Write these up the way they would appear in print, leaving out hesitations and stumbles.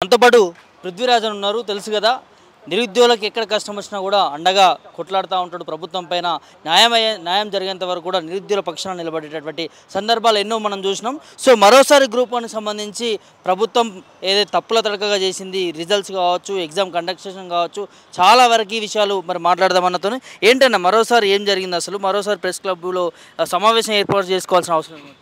మనతో పాటు పృథ్వీరాజన్ ఉన్నారు, తెలుసు కదా. నిరుద్యోగులకు ఎక్కడ కష్టం వచ్చినా కూడా అండగా కొట్లాడుతూ ఉంటాడు. ప్రభుత్వం పైన న్యాయం జరిగేంత వరకు కూడా నిరుద్యోగుల పక్షాన నిలబడేటటువంటి సందర్భాలు ఎన్నో మనం చూసినాం. సో మరోసారి గ్రూప్ 1 సంబంధించి ప్రభుత్వం ఏదైతే తప్పుల తడకగా చేసింది, రిజల్ట్స్ కావచ్చు, ఎగ్జామ్ కండక్షన్ కావచ్చు, చాలా వరకు ఈ విషయాలు మరి మాట్లాడదామన్నతో ఏంటన్నా మరోసారి ఏం జరిగింది, అసలు మరోసారి ప్రెస్ క్లబ్లో సమావేశం ఏర్పాటు చేసుకోవాల్సిన అవసరం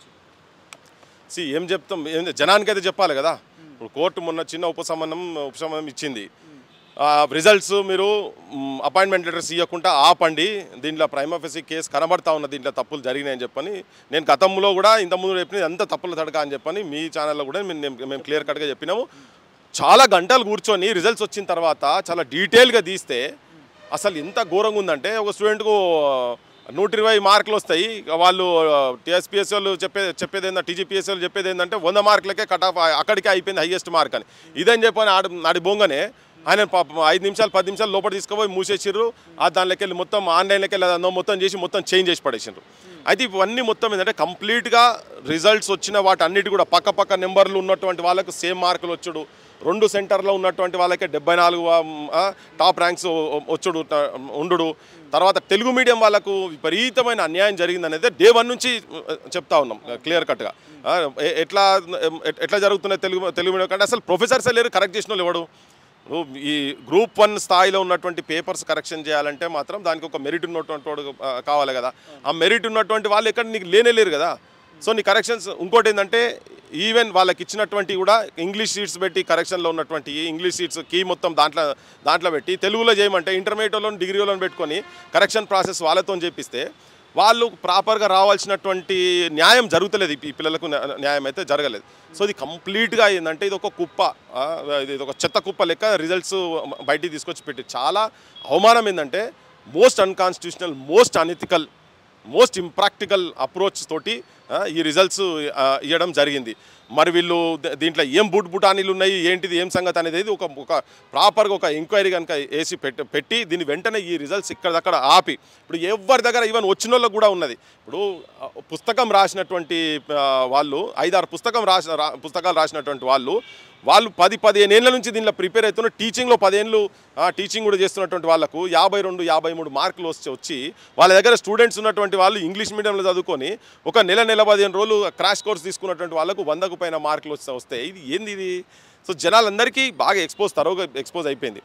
ఏం చెప్తాం, జనానికి అయితే చెప్పాలి కదా. ఇప్పుడు కోర్టు మొన్న చిన్న ఉపశమనం ఇచ్చింది. రిజల్ట్స్ మీరు అపాయింట్మెంట్ లెటర్స్ ఇవ్వకుండా ఆపండి, దీంట్లో ప్రైమా ఫేసి కేసు కనబడతా ఉన్న, దీంట్లో తప్పులు జరిగినాయని చెప్పని నేను గతంలో కూడా ఇంతకుముందు చెప్పినది అంత తప్పులు తడక అని చెప్పని మీ ఛానల్లో కూడా మేము క్లియర్ కట్గా చెప్పినాము. చాలా గంటలు కూర్చొని రిజల్ట్స్ వచ్చిన తర్వాత చాలా డీటెయిల్గా తీస్తే అసలు ఎంత ఘోరంగా ఉందంటే, ఒక స్టూడెంట్కు 120 మార్కులు వస్తాయి. వాళ్ళు టీఎస్పీఎస్ వాళ్ళు చెప్పేది ఏంటంటే, టీజీపీఎస్ వాళ్ళు చెప్పేది ఏంటంటే 100 మార్కులకే కట్ ఆఫ్, అక్కడికే అయిపోయింది హైయెస్ట్ మార్క్ అని. ఇదని చెప్పని ఆడి బొంగనే ఆయన 5 నిమిషాలు 10 నిమిషాలు లోపల తీసుకుపోయి మూసేసిర్రు. దానిలోకి వెళ్ళి మొత్తం ఆన్లైన్లోకి వెళ్ళి మొత్తం చేసి మొత్తం చేంజ్ చేసి పడేసిండ్రు. అయితే ఇవన్నీ మొత్తం ఏంటంటే కంప్లీట్గా రిజల్ట్స్ వచ్చిన వాటి అన్నిటి కూడా పక్క నెంబర్లు ఉన్నటువంటి వాళ్ళకు సేమ్ మార్కులు వచ్చుడు, 2 సెంటర్లో ఉన్నటువంటి వాళ్ళకే 74 టాప్ ర్యాంక్స్ వచ్చుడు ఉండు. తర్వాత తెలుగు మీడియం వాళ్ళకు విపరీతమైన అన్యాయం జరిగింది అనేది డే 1 నుంచి చెప్తా ఉన్నాం క్లియర్ కట్గా. ఎట్లా జరుగుతున్నాయి తెలుగు మీడియం కంటే అసలు ప్రొఫెసర్సే లేరు కరెక్ట్ చేసిన వాళ్ళు ఎవడు. ఈ గ్రూప్ 1 స్థాయిలో ఉన్నటువంటి పేపర్స్ కరెక్షన్ చేయాలంటే మాత్రం దానికి ఒక మెరిట్ ఉన్నటువంటి వాడు కావాలి కదా. ఆ మెరిట్ ఉన్నటువంటి వాళ్ళు ఎక్కడ నీకు లేరు కదా. సో నీ కరెక్షన్స్ ఇంకోటి ఏంటంటే, ఈవెన్ వాళ్ళకి ఇచ్చినటువంటి కూడా ఇంగ్లీష్ సీట్స్ పెట్టి కరెక్షన్లో ఉన్నటువంటి ఇంగ్లీష్ సీట్స్ కీ మొత్తం దాంట్లో పెట్టి తెలుగులో చేయమంటే ఇంటర్మీడియట్ వాళ్ళని డిగ్రీ వాళ్ళని పెట్టుకొని కరెక్షన్ ప్రాసెస్ వాళ్ళతో చేపిస్తే వాళ్ళు ప్రాపర్గా రావాల్సినటువంటి న్యాయం జరుగుతలేదు. ఈ పిల్లలకు న్యాయం అయితే జరగలేదు. సో ఇది కంప్లీట్గా ఏంటంటే ఇది ఒక కుప్ప, ఇది ఒక చెత్త కుప్ప లెక్క రిజల్ట్స్ బయటికి తీసుకొచ్చి పెట్టి చాలా అవమానం ఏంటంటే, most unconstitutional, most unethical, most impractical approach తోటి ఈ రిజల్ట్స్ ఇవ్వడం జరిగింది. మరి వీళ్ళు దీంట్లో ఏం బుటానీలు ఉన్నాయి, ఏంటిది, ఏం సంగతి అనేది ఒక ప్రాపర్గా ఒక ఎంక్వైరీ కనుక వేసి పెట్టి దీన్ని వెంటనే ఈ రిజల్ట్స్ ఇక్కడక్కడ ఆపి, ఇప్పుడు ఎవరి దగ్గర ఈవెన్ వచ్చిన వాళ్ళకు కూడా ఉన్నది. ఇప్పుడు పుస్తకం రాసినటువంటి వాళ్ళు 5-6 పుస్తకాలు రాసినటువంటి వాళ్ళు 10-15 ఏళ్ళ నుంచి దీనిలో ప్రిపేర్ అవుతున్న, టీచింగ్లో 10 ఏళ్ళు టీచింగ్ కూడా చేస్తున్నటువంటి వాళ్ళకు 52-53 మార్కులు వచ్చి వాళ్ళ దగ్గర స్టూడెంట్స్ ఉన్నటువంటి వాళ్ళు ఇంగ్లీష్ మీడియంలో చదువుకొని ఒక నెల 15 రోజులు క్రాష్ కోర్స్ తీసుకున్నటువంటి వాళ్ళకు 100కు పైన మార్కులు వస్తే ఇది ఏంది ఇది? సో జనాలందరికీ బాగా ఎక్స్పోజ్ అయిపోయింది.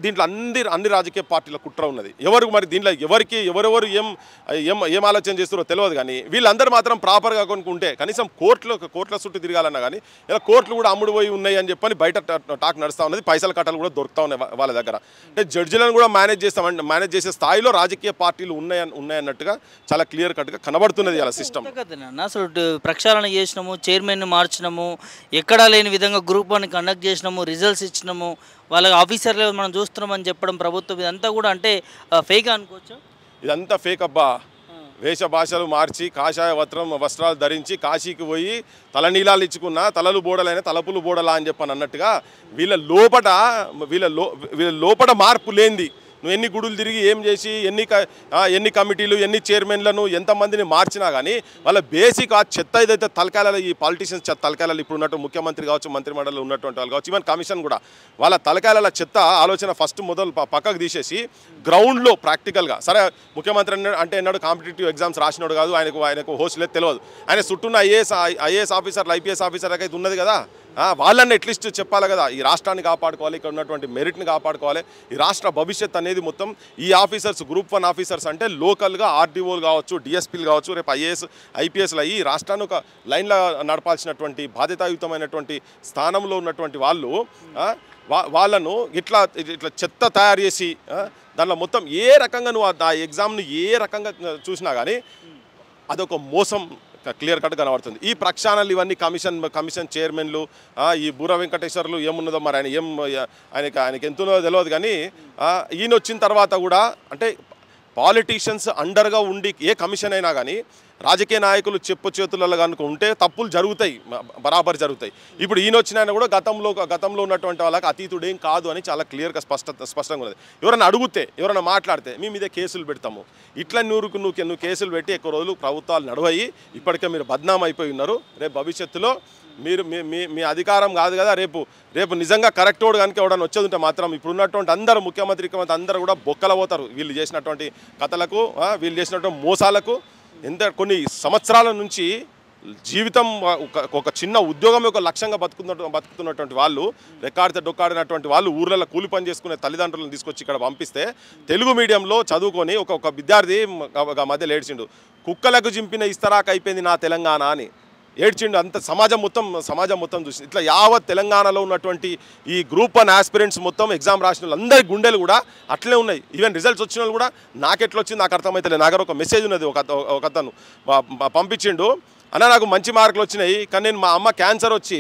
దీంట్లో అన్ని రాజకీయ పార్టీల కుట్ర ఉన్నది. మరి దీంట్లో ఎవరెవరు ఏం ఆలోచన చేస్తారో తెలియదు. కానీ వీళ్ళందరూ మాత్రం ప్రాపర్గా కొనుక్కుంటే కనీసం కోర్టుల చుట్టూ తిరగాలన్నా కానీ ఇలా కోర్టులు కూడా అమ్ముడుపోయి ఉన్నాయి అని చెప్పని బయట టాక్ నడుస్తూ ఉన్నది. పైసల కట్టలు కూడా దొరుకుతూ ఉన్నాయి వాళ్ళ దగ్గర. అంటే జడ్జిలను కూడా మేనేజ్ చేసే స్థాయిలో రాజకీయ పార్టీలు ఉన్నాయన్నట్టుగా చాలా క్లియర్ కట్గా కనబడుతున్నది అలా సిస్టమ్. అసలు ప్రక్షాళన చేసినాము, చైర్మన్ మార్చినాము, ఎక్కడా లేని విధంగా గ్రూప్ 1 కండక్ట్ చేసినాము, రిజల్ట్స్ ఇచ్చినాము, వాళ్ళకి ఆఫీసర్లు మనం చూస్తున్నామని చెప్పడం ప్రభుత్వం, ఇదంతా కూడా అంటే ఫేక్ అనుకోవచ్చు. ఇదంతా ఫేక్ అబ్బా. వేష భాషలు మార్చి కాషాయ వస్త్రాలు ధరించి కాశీకి పోయి తలనీలాలు ఇచ్చుకున్న తలలు బోడలైన తలపులు బోడలా అని చెప్పని అన్నట్టుగా వీళ్ళ లోపట మార్పు లేనిది. నువ్వు ఎన్ని గుడులు తిరిగి ఏం చేసి ఎన్ని కమిటీలు, ఎన్ని చైర్మన్లను, ఎంతమందిని మార్చినా కానీ వాళ్ళ బేసిక్ ఆ చెత్త ఏదైతే తలకాయలలో, ఈ పాలిటీషియన్స్ తలకాయలలో ఇప్పుడు ఉన్నట్టు ముఖ్యమంత్రి కావచ్చు, మంత్రిమండలిలో ఉన్నటువంటి వాళ్ళు కావచ్చు, ఈవెన్ కమిషన్ కూడా వాళ్ళ తలకాయల చెత్త ఆలోచన ఫస్ట్ మొదలు పక్కకు తీసేసి గ్రౌండ్లో ప్రాక్టికల్గా, సరే ముఖ్యమంత్రి అంటే ఎన్నాడు కాంపిటేటివ్ ఎగ్జామ్స్ రాసినాడు కాదు, ఆయనకు హోస్ట్ లేదు తెలియదు, ఆయన చుట్టూన్న ఐఏఎస్ ఆఫీసర్లు, ఐపీఎస్ ఆఫీసర్లకి అయితే ఉన్నది కదా, వాళ్ళని అట్లీస్ట్ చెప్పాలి కదా. ఈ రాష్ట్రాన్ని కాపాడుకోవాలి, ఇక్కడ ఉన్నటువంటి మెరిట్ని కాపాడుకోవాలి, ఈ రాష్ట్ర భవిష్యత్ అనేది మొత్తం ఈ ఆఫీసర్స్, గ్రూప్ 1 ఆఫీసర్స్ అంటే లోకల్గా ఆర్డీఓలు కావచ్చు, డిఎస్పీలు కావచ్చు, రేపు ఐఏఎస్ ఐపీఎస్లు అయ్యి రాష్ట్రాన్ని ఒక లైన్లో నడపాల్సినటువంటి బాధ్యతాయుతమైనటువంటి స్థానంలో ఉన్నటువంటి వాళ్ళను ఇట్లా చెత్త తయారు చేసి దానిలో మొత్తం ఏ రకంగా నువ్వు ఆ ఎగ్జామ్ను ఏ రకంగా చూసినా కానీ అదొక మోసం క్లియర్ కట్ కనబడుతుంది. ఈ ప్రక్షాళనలు ఇవన్నీ కమిషన్ చైర్మన్లు, ఈ బూర వెంకటేశ్వర్లు ఏమున్నదో మరి ఆయనకి ఎంతున్నదో తెలియదు. కానీ ఈయన వచ్చిన తర్వాత కూడా అంటే పాలిటీషియన్స్ అండర్గా ఉండి ఏ కమిషన్ అయినా కానీ రాజకీయ నాయకులు చెప్పు చేతులలో కనుక ఉంటే తప్పులు జరుగుతాయి, బరాబర్ జరుగుతాయి. ఇప్పుడు ఈయన వచ్చిన కూడా గతంలో ఉన్నటువంటి వాళ్ళకి అతీతుడేం కాదు అని చాలా క్లియర్గా స్పష్టంగా ఉన్నది. ఎవరైనా అడిగితే, ఎవరైనా మాట్లాడితే మీ మీదే కేసులు పెడతాము, ఇట్లా నువ్వు కేసులు పెట్టి ఎక్కువ రోజులు ప్రభుత్వాలు నడవయి ఇప్పటికే మీరు బద్నాం అయిపోయి ఉన్నారు. రేపు భవిష్యత్తులో మీరు మీ మీ మీ అధికారం కాదు కదా. రేపు నిజంగా కరెక్ట్ ఓడు కనుక ఎవడన్నా వచ్చేది ఉంటే మాత్రం ఇప్పుడున్నటువంటి అందరూ ముఖ్యమంత్రి అందరూ కూడా బొక్కల పోతారు వీళ్ళు చేసినటువంటి కథలకు, వీళ్ళు చేసినటువంటి మోసాలకు. కొన్ని సంవత్సరాల నుంచి జీవితం ఒక చిన్న ఉద్యోగం ఒక లక్ష్యంగా బతుకుతున్నటువంటి వాళ్ళు, రెక్కాడితే డొక్కాడినటువంటి వాళ్ళు ఊర్లలో కూలి పని చేసుకునే తల్లిదండ్రులను తీసుకొచ్చి ఇక్కడ పంపిస్తే తెలుగు మీడియంలో చదువుకొని ఒక విద్యార్థి మధ్యలో ఏడ్చిండు, కుక్కలకు జింపిన ఇస్తరాకు అయిపోయింది నా తెలంగాణ అని ఏడ్చిండు. అంత సమాజం మొత్తం చూసింది. ఇట్లా యావత్ తెలంగాణలో ఉన్నటువంటి ఈ గ్రూప్ 1 ఆస్పిరెంట్స్ మొత్తం ఎగ్జామ్ రాసిన వాళ్ళు అందరి గుండెలు కూడా అట్లే ఉన్నాయి. ఈవెన్ రిజల్ట్స్ వచ్చిన వాళ్ళు కూడా నాకెట్లా వచ్చింది నాకు అర్థమైతే నా దగ్గర ఒక మెసేజ్ ఉన్నది, ఒక అతను పంపించిండు, అన్న నాకు మంచి మార్కులు వచ్చినాయి కానీ నేను మా అమ్మ క్యాన్సర్ వచ్చి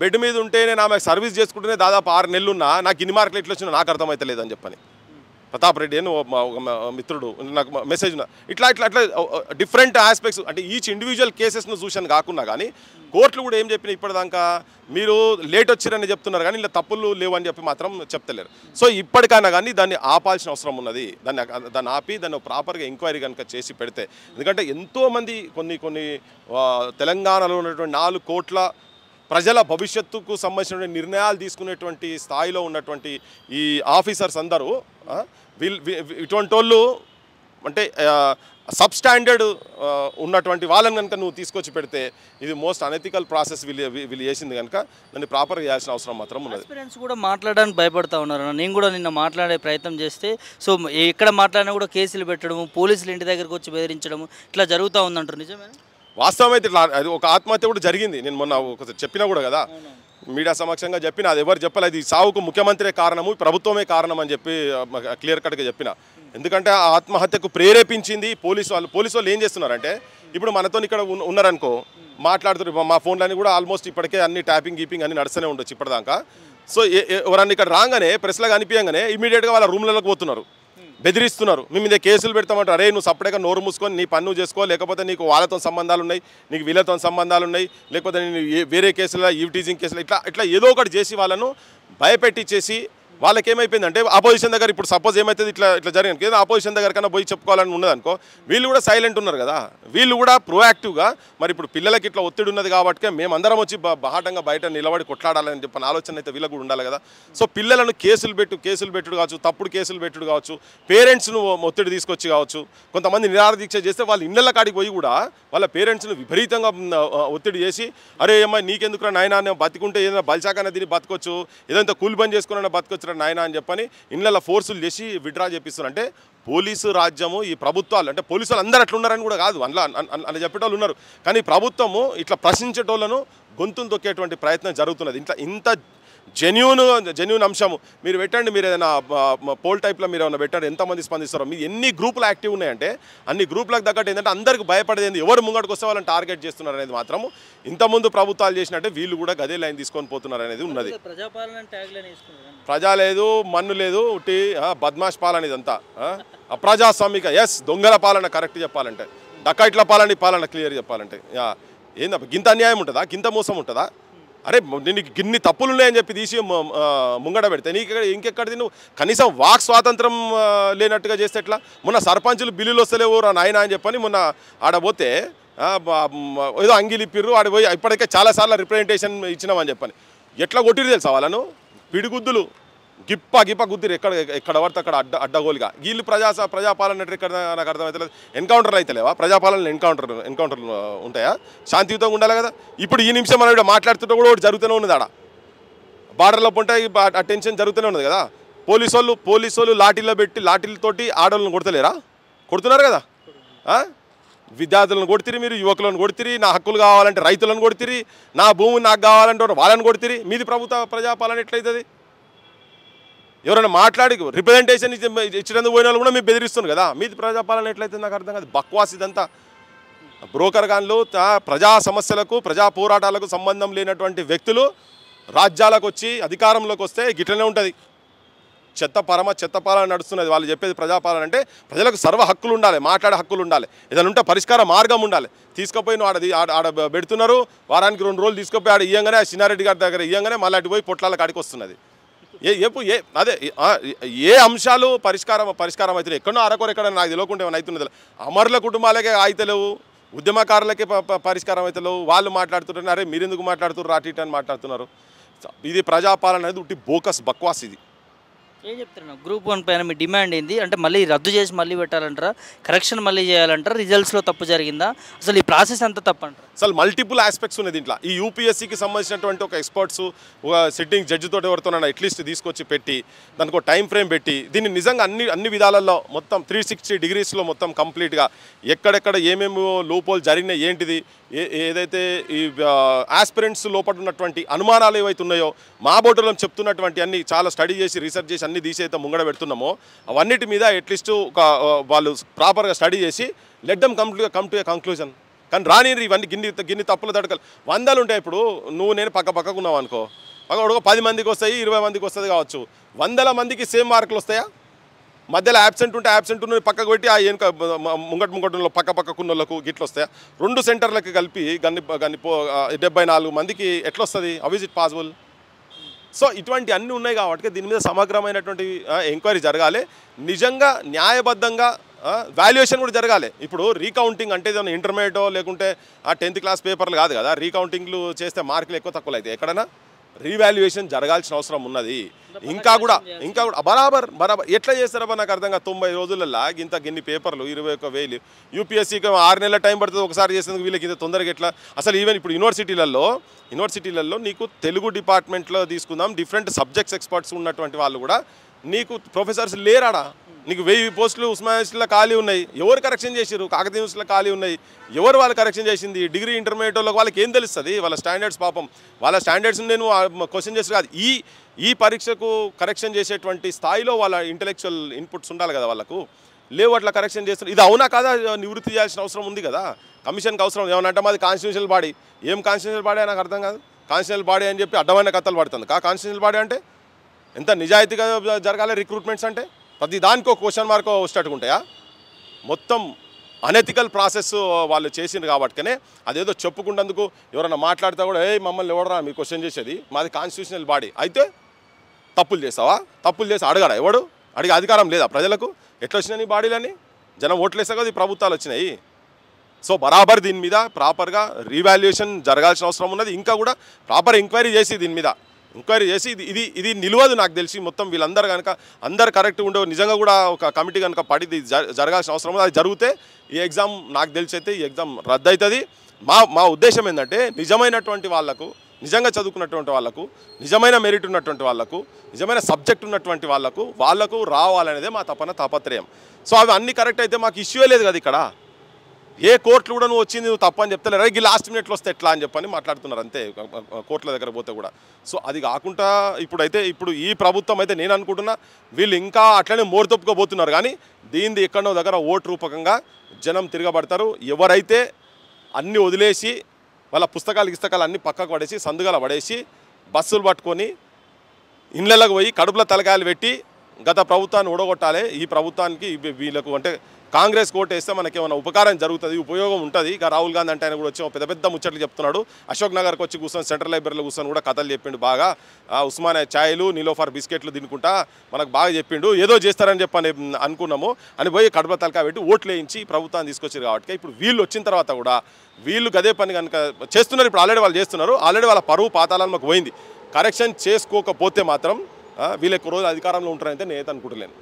బెడ్ మీద ఉంటే నేను ఆమె సర్వీస్ చేసుకుంటేనే దాదాపు 6 నెలలు ఉన్నా, నాకు ఇన్ని మార్కులు ఎట్లా వచ్చినా నాకు అర్థమైతే లేదని చెప్పని ప్రతాప్ రెడ్డి అని ఒక మిత్రుడు నాకు మెసేజ్ ఇట్లా డిఫరెంట్ ఆస్పెక్ట్స్ అంటే ఈచ్ ఇండివిజువల్ కేసెస్ను చూసాను కాకుండా కానీ కోర్టులు కూడా ఏం చెప్పినా ఇప్పటిదాకా మీరు లేట్ వచ్చిరని చెప్తున్నారు కానీ ఇలా తప్పులు లేవని చెప్పి మాత్రం చెప్తలేరు. సో ఇప్పటికైనా కానీ దాన్ని ఆపాల్సిన అవసరం ఉన్నది. దాన్ని ఆపి దాన్ని ప్రాపర్గా ఎంక్వైరీ కనుక చేసి పెడితే, ఎందుకంటే ఎంతోమంది కొన్ని తెలంగాణలో ఉన్నటువంటి 4 కోట్ల ప్రజల భవిష్యత్తుకు సంబంధించిన నిర్ణయాలు తీసుకునేటువంటి స్థాయిలో ఉన్నటువంటి ఈ ఆఫీసర్స్ అందరూ ఇటువంటి వాళ్ళు అంటే సబ్స్టాండర్డ్ ఉన్నటువంటి వాళ్ళని కనుక నువ్వు తీసుకొచ్చి పెడితే ఇది మోస్ట్ అనెథికల్ ప్రాసెస్ వీళ్ళు చేసింది కనుక దాన్ని ప్రాపర్గా చేయాల్సిన అవసరం మాత్రం ఉన్నది. ఎక్స్పీరియన్స్ కూడా మాట్లాడడానికి భయపడతా ఉన్నారు. నేను కూడా నిన్న మాట్లాడే ప్రయత్నం చేస్తే సో ఎక్కడ మాట్లాడినా కూడా కేసులు పెట్టడము, పోలీసులు ఇంటి దగ్గరకు వచ్చి బెదిరించడము ఇట్లా జరుగుతూ ఉందంటారు. నిజమేనా? వాస్తవం అయితే ఇట్లా అది ఒక ఆత్మహత్య కూడా జరిగింది. నేను మొన్న ఒకసారి చెప్పినా కూడా కదా, మీడియా సమక్షంగా చెప్పిన, అది ఎవరు చెప్పలేదు, ఈ సావుకు ముఖ్యమంత్రి కారణము, ప్రభుత్వమే కారణం అని చెప్పి క్లియర్ కట్గా చెప్పిన. ఎందుకంటే ఆ ఆత్మహత్యకు ప్రేరేపించింది పోలీసు వాళ్ళు ఏం చేస్తున్నారంటే, ఇప్పుడు మనతో ఇక్కడ ఉన్నారనుకో మాట్లాడుతున్నారు, మా ఫోన్లన్నీ కూడా ఆల్మోస్ట్ ఇప్పటికే అన్ని ట్యాపింగ్ గీపింగ్ అన్ని నడుస్తూనే ఉండొచ్చు ఇప్పటిదాకా. సో ఎవరన్నా ఇక్కడ రాగానే ప్రెస్లో కనిపించగానే ఇమీడియట్గా వాళ్ళ రూమ్లలోకి పోతున్నారు, బెదిరిస్తున్నారు, మీ మీద కేసులు పెడతామంటారు. అరే నువ్వు సపరేట్గా నోరు మూసుకొని నీ పన్ను చేసుకో, లేకపోతే నీకు వాళ్ళతో సంబంధాలు ఉన్నాయి, నీకు వీళ్ళతో సంబంధాలు ఉన్నాయి, లేకపోతే నేను వేరే కేసుల ఈవ్టీజింగ్ కేసులు ఇట్లా ఏదో ఒకటి చేసి వాళ్ళను భయపెట్టించేసి వాళ్ళకి ఏమైపోయిందంటే ఆపోజిషన్ దగ్గర ఇప్పుడు సపోజ్ ఏమైతుంది ఇట్లా జరిగింది కదా, ఆపోజిషన్ దగ్గర కన్నా పోయి చెప్పుకోవాలని ఉన్నదనుకో, వీళ్ళు కూడా సైలెంట్ ఉన్నారు కదా, వీళ్ళు కూడా ప్రొయాక్టివ్గా మరి ఇప్పుడు పిల్లలకి ఇట్లా ఒత్తిడి ఉన్నది కాబట్టి మేమందరం వచ్చి బహాటంగా బయట నిలబడి కొట్లాడాలని చెప్పిన ఆలోచన అయితే వీళ్ళకు కూడా ఉండాలి కదా. సో పిల్లలను కేసులు పెట్టుడు కావచ్చు, తప్పుడు కేసులు పెట్టుడు కావచ్చు, పేరెంట్స్ను ఒత్తిడి తీసుకొచ్చి కావచ్చు, కొంతమంది నిరాదీక్ష చేస్తే వాళ్ళ ఇళ్ళ కాడికి పోయి కూడా వాళ్ళ పేరెంట్స్ను విపరీతంగా ఒత్తిడి చేసి, అరే అమ్మాయి నీకెందుకురా నాయన బతికుంటే ఏదైనా బలిశాకనే దీన్ని బతకొచ్చు, ఏదంతా కూలి పని చేసుకున్నా బతకొచ్చు నాయన అని చెప్పని ఇళ్ళ ఫోర్సులు చేసి విడ్రా చేపిస్తున్నారు. అంటే పోలీసు రాజ్యము, ఈ ప్రభుత్వాలు అంటే పోలీసులు అందరూ అట్లా ఉన్నారని కూడా కాదు, అలా చెప్పేటోళ్ళు ఉన్నారు, కానీ ప్రభుత్వము ఇట్లా ప్రశ్నించేటోళ్లను గొంతును తొక్కేటువంటి ప్రయత్నం జరుగుతున్నది. ఇంత జెన్యూన్ అంశము మీరు పెట్టండి, మీరు ఏదైనా పోల్ టైప్లో మీరు ఏమైనా పెట్టండి, ఎంతమంది స్పందిస్తారో. మీరు ఎన్ని గ్రూపులు యాక్టివ్ ఉన్నాయంటే అన్ని గ్రూపులకు తగ్గట్టు ఏంటంటే అందరికి భయపడేది, ఎవరు ముంగడికి వస్తే వాళ్ళని టార్గెట్ చేస్తున్నారు అనేది మాత్రము ఇంతకుముందు ప్రభుత్వాలు చేసినట్టే వీళ్ళు కూడా గదే లైన్ తీసుకొని పోతున్నారు అనేది ఉన్నది. ప్రజా లేదు, మన్ను లేదు, ఉట్టి బద్మాష్ పాలన ఇదంతా అప్రజాస్వామిక. దొంగల పాలన కరెక్ట్ చెప్పాలంటే, డకాయిట్ల పాలన క్లియర్ చెప్పాలంటే ఏందా గింత అన్యాయం ఉంటుందా, గింత మోసం ఉంటుందా? అరే నీకు గిన్ని తప్పులు ఉన్నాయని చెప్పి తీసి ముంగడ పెడితే నీకు ఇంకెక్కడిది, నువ్వు కనీసం వాక్ స్వాతంత్రం లేనట్టుగా చేస్తే ఎట్లా? మొన్న సర్పంచులు బిల్లులు వస్తలేవు రా నాయన అని చెప్పని మొన్న ఆడపోతే ఏదో అంగిలిప్పిర్రు, ఆడిపోయి ఇప్పటికే చాలాసార్లు రిప్రజెంటేషన్ ఇచ్చినామని చెప్పని ఎట్లా కొట్టిరు తెలుసా వాళ్ళను? పిడిగుద్దులు గిప్ప గుద్దిరు, ఎక్కడ పడితే అక్కడ అడ్డగోలుగా. వీళ్ళు ప్రజాపాలన ఎక్కడ నాకు అర్థమవుతలేదు. ఎన్కౌంటర్లు అయితే లేవా? ప్రజాపాలన ఎన్కౌంటర్లు ఉంటాయా? శాంతియుతంగా ఉండాలి కదా. ఇప్పుడు ఈ నిమిషం మనం ఇక్కడ మాట్లాడుతుంటే కూడా ఒకటి జరుగుతూనే ఉన్నది, ఆడ బార్డర్లో ఉంటే ఆ టెన్షన్ జరుగుతూనే ఉన్నది కదా. పోలీసు వాళ్ళు లాఠీల్లో పెట్టి లాఠీలతోటి ఆడవాళ్ళని కొడతలేరా? కొడుతున్నారు కదా. విద్యార్థులను కొడుతిరి, మీరు యువకులను కొడుతిరి, నా హక్కులు కావాలంటే రైతులను కొడుతిరి, నా భూమి నాకు కావాలంటే వాళ్ళని కొడుతిరి. మీది ప్రజాపాలన ఎట్లయితుంది? ఎవరైనా మాట్లాడి రిప్రజెంటేషన్ ఇచ్చినందుకు పోయిన వాళ్ళు కూడా మీరు బెదిరిస్తున్నారు కదా. మీది ప్రజాపాలన ఎట్లయితే నాకు అర్థం కాదు. బక్వాస్ ఇదంతా. బ్రోకర్ గాన్లు ప్రజా సమస్యలకు, ప్రజా పోరాటాలకు సంబంధం లేనటువంటి వ్యక్తులు రాజ్యాలకు వచ్చి అధికారంలోకి వస్తే గిట్లనే ఉంటుంది. చెత్త పాలన నడుస్తున్నది. వాళ్ళు చెప్పేది ప్రజాపాలన అంటే ప్రజలకు సర్వ హక్కులు ఉండాలి, మాట్లాడే హక్కులు ఉండాలి, ఏదైనా ఉంటే పరిష్కార మార్గం ఉండాలి. తీసుకుపోయి ఆడ పెడుతున్నారు, వారానికి 2 రోజులు తీసుకుపోయి ఆడ ఇయ్యంగానే, సినారెడ్డి గారి దగ్గర ఇయ్యంగానే మళ్ళీ అటు పోయి పొట్లాల కాడికి వస్తున్నది. అదే ఏ అంశాలు పరిష్కారం అయితే ఎక్కడో అరకొర ఎక్కడ నాకు తెలియకుండా ఏమైనా అవుతున్నది. అమరుల కుటుంబాలకే అయితలేవు, ఉద్యమకారులకే పరిష్కారం అవుతలేవు. వాళ్ళు మాట్లాడుతున్నారు, అరే మీరెందుకు మాట్లాడుతున్నారు అటు ఇటు అని మాట్లాడుతున్నారు. ఇది ప్రజాపాలన అనేది ఉట్టి బోకస్ బక్వాస్ ఇది. ఏం చెప్తున్నా గ్రూప్ 1 పైన మీ డిమాండ్ ఏంది? అంటే మళ్ళీ రద్దు చేసి మళ్ళీ పెట్టాలంటారా, కరెక్షన్ మళ్ళీ చేయాలంటారా, రిజల్ట్స్లో తప్పు జరిగిందా, అసలు ఈ ప్రాసెస్ అంతా తప్పంటారా? అసలు మల్టిపుల్ ఆస్పెక్ట్స్ ఉన్నాయి దీంట్లో. ఈ యూపీఎస్సీకి సంబంధించినటువంటి ఒక ఎక్స్పర్ట్స్ ఒక సిట్టింగ్ జడ్జితో ఎవరితోనైనా అట్లీస్ట్ తీసుకొచ్చి పెట్టి దానికి ఒక టైం ఫ్రేమ్ పెట్టి దీన్ని నిజంగా అన్ని విధాలలో మొత్తం 360 డిగ్రీస్లో మొత్తం కంప్లీట్గా ఎక్కడెక్కడ ఏమేమి లూపోల్ జరిగినాయి ఏంటిది, ఏదైతే ఈ ఆస్పిరెంట్స్ లోపల ఉన్నటువంటి అనుమానాలు ఏవైతే ఉన్నాయో మా బోర్డులో చెప్తున్నటువంటి అన్ని చాలా స్టడీ చేసి రీసెర్చ్ చేసి అన్ని తీసైతే ముంగడ పెడుతున్నామో అవన్నిటి మీద అట్లీస్ట్ ఒక వాళ్ళు ప్రాపర్గా స్టడీ చేసి let them come to a conclusion. కానీ రాని ఇవన్నీ గిన్ని తప్పులు తడకలు 100 ఉంటాయి. ఇప్పుడు నువ్వు నేను పక్కకు ఉన్నావు అనుకో, పక్క 10 మందికి వస్తాయి, 20 మందికి వస్తుంది కావచ్చు. 100 మందికి సేమ్ మార్కులు వస్తాయా? మధ్యలో యాబ్సెంట్ ఉంటే యాబ్సెంట్ ఉన్న పక్కకు పెట్టి ఆ వెనుక ముంగట్లో పక్కకున్న వాళ్ళకు గిట్లు వస్తాయా? 2 సెంటర్లకి కలిపి 74 మందికి ఎట్లా వస్తుంది? How is it possible? So ఇటువంటి అన్నీ ఉన్నాయి కాబట్టి దీని మీద సమగ్రమైనటువంటి ఎంక్వైరీ జరగాలి. నిజంగా న్యాయబద్ధంగా వాల్యుయేషన్ కూడా జరగాలి. ఇప్పుడు రీకౌంటింగ్ అంటే ఏదైనా ఇంటర్మీడియటో లేకుంటే ఆ 10th క్లాస్ పేపర్లు కాదు కదా. రీకౌంటింగ్లు చేస్తే మార్కులు ఎక్కువ తక్కువ అవుతాయి. ఎక్కడైనా రీవాల్యుయేషన్ జరగాల్సిన అవసరం ఉన్నది. ఇంకా కూడా బరాబర్ ఎట్లా చేస్తారబ్బా నాకు అర్థం కాదు. 90 రోజులలో గిన్ని పేపర్లు 21,000 యూపీఎస్సీకి 6 నెలల టైం పడుతుంది ఒకసారి చేసేందుకు. వీళ్ళకి ఇంత తొందరగా ఎట్లా? అసలు ఈవెన్ ఇప్పుడు యూనివర్సిటీలలో నీకు తెలుగు డిపార్ట్మెంట్లో తీసుకుందాం, డిఫరెంట్ సబ్జెక్ట్స్ ఎక్స్పర్ట్స్ ఉన్నటువంటి వాళ్ళు కూడా నీకు ప్రొఫెసర్స్ లేరాడా? నీకు 1000 పోస్టులు ఉస్మానియా యూనివర్సిటీలో ఖాళీ ఉన్నాయి. ఎవరు కరెక్షన్ చేసారు? కాకతీయ యూనివర్సిటీలో ఖాళీ ఉన్నాయి. ఎవరు వాళ్ళు కరెక్షన్ చేసింది? డిగ్రీ ఇంటర్మీడియట్ వాళ్ళకి ఏం తెలుస్తుంది? వాళ్ళ స్టాండర్డ్స్ పాపం వాళ్ళ స్టాండర్డ్స్ నేను క్వశ్చన్ చేసి కాదు. ఈ పరీక్షకు కరెక్షన్ చేసేటువంటి స్థాయిలో వాళ్ళ ఇంటెలెక్చువల్ ఇన్పుట్స్ ఉండాలి కదా వాళ్ళకు. లేవు అట్లా కరెక్షన్ చేస్తున్నారు. ఇది అవునా కాదా నివృత్తి చేయాల్సిన అవసరం ఉంది కదా. కమిషన్కి అవసరం ఏమన్నా అంటే మాది కాన్స్టిట్యూషనల్ బాడీ. ఏం కాన్స్టిట్యూషనల్ బాడీ నాకు అర్థం కాదు. కాన్స్టిట్యూషనల్ బాడీ అని చెప్పి అడ్డమైన కథలు పడుతుంది. కాన్స్టిట్యూషనల్ బాడీ అంటే ఎంత నిజాయితీగా జరగాలి రిక్రూట్మెంట్స్ అంటే? ప్రతి దానికో క్వశ్చన్ మార్క్ వచ్చేటట్టుగా ఉంటాయా? మొత్తం అనెథికల్ ప్రాసెస్ వాళ్ళు చేసిండ్రు కాబట్టినే అదేదో చెప్పుకున్నందుకు ఎవరైనా మాట్లాడితే కూడా మమ్మల్ని ఎవడరా మీ క్వశ్చన్ చేసేది, మాది కాన్స్టిట్యూషనల్ బాడీ. అయితే తప్పులు చేస్తావా? తప్పులు చేసి అడగరా? ఎవడు అడిగే అధికారం లేదా ప్రజలకు? ఎట్లా వచ్చినాయి నీ బాడీలని? జనం ఓట్లేసా కదా ఈ ప్రభుత్వాలు వచ్చినాయి. సో బరాబర్ దీని మీద ప్రాపర్గా రీవాల్యుయేషన్ జరగాల్సిన అవసరం ఉన్నది. ఇంకా కూడా ప్రాపర్ ఎంక్వైరీ చేసి దీని మీద ఇది నిలవదు నాకు తెలిసి. మొత్తం వీళ్ళందరూ కనుక అందరు కరెక్ట్గా ఉండే నిజంగా కూడా ఒక కమిటీ కనుక పడి జరగాల్సిన అవసరం ఉంది. అది జరిగితే ఈ ఎగ్జామ్ నాకు తెలిసి అయితే ఈ ఎగ్జామ్ రద్దు అవుతుంది. మా ఉద్దేశం ఏంటంటే నిజమైనటువంటి వాళ్ళకు, నిజంగా చదువుకున్నటువంటి వాళ్ళకు, నిజమైన మెరిట్ ఉన్నటువంటి వాళ్ళకు, నిజమైన సబ్జెక్ట్ ఉన్నటువంటి వాళ్ళకు రావాలనేదే మా తాపత్రయం. సో అవి అన్నీ కరెక్ట్ అయితే మాకు ఇష్యూ లేదు కదా. ఇక్కడ ఏ కోర్టులు కూడా నువ్వు వచ్చింది నువ్వు తప్పని చెప్తలేరు. ఈ లాస్ట్ మినిట్లో వస్తే ఎట్లా అని చెప్పని మాట్లాడుతున్నారు అంతే కోర్టుల దగ్గర పోతే కూడా. సో అది కాకుండా ఇప్పుడు ఈ ప్రభుత్వం అయితే నేను అనుకుంటున్నా వీళ్ళు ఇంకా అట్లనే మోరుతొప్పుకోబోతున్నారు. కానీ దీనిది ఎక్కడో దగ్గర ఓటు రూపకంగా జనం తిరగబడతారు. ఎవరైతే అన్నీ వదిలేసి వాళ్ళ పుస్తకాలు అన్నీ పక్కకు పడేసి సందుగాల పడేసి బస్సులు పట్టుకొని ఇళ్ళకి పోయి కడుపుల తలకాయలు పెట్టి గత ప్రభుత్వాన్ని ఓడగొట్టాలి, ఈ ప్రభుత్వానికి వీళ్ళకు అంటే కాంగ్రెస్ కోట్ వేస్తే మనకేమైనా ఉపకారం జరుగుతుంది, ఉపయోగం ఉంటుంది. ఇక రాహుల్ గాంధీ అంటే ఆయన కూడా వచ్చి పెద్ద ముచ్చట్లు చెప్తున్నాడు. అశోక్ నగర్కి వచ్చి కూర్చొని సెంట్రల్ లైబ్రరీలో కూర్చొని కూడా కథలు చెప్పిండు బాగా. ఉస్మానియా ఛాయలు నీలోఫర్ బిస్కెట్లు తినుకుంటా మనకు బాగా చెప్పిండు. ఏదో చేస్తారని చెప్పని అనుకున్నాము అని పోయి కడుపుల తలకాయ పెట్టి ఓట్లు వేయించి ప్రభుత్వాన్ని తీసుకొచ్చారు. కాబట్టి ఇప్పుడు వీళ్ళు వచ్చిన తర్వాత కూడా వీళ్ళు గదే పని కనుక చేస్తున్నారు. ఇప్పుడు ఆల్రెడీ వాళ్ళు చేస్తున్నారు. ఆల్రెడీ వాళ్ళ పరువు పాతాళాలు మాకు పోయింది. కరెక్షన్ చేసుకోకపోతే మాత్రం వీళ్ళు ఎక్కువ రోజులు అధికారంలో ఉంటారంటే నేనైతే అనుకుంటలేను.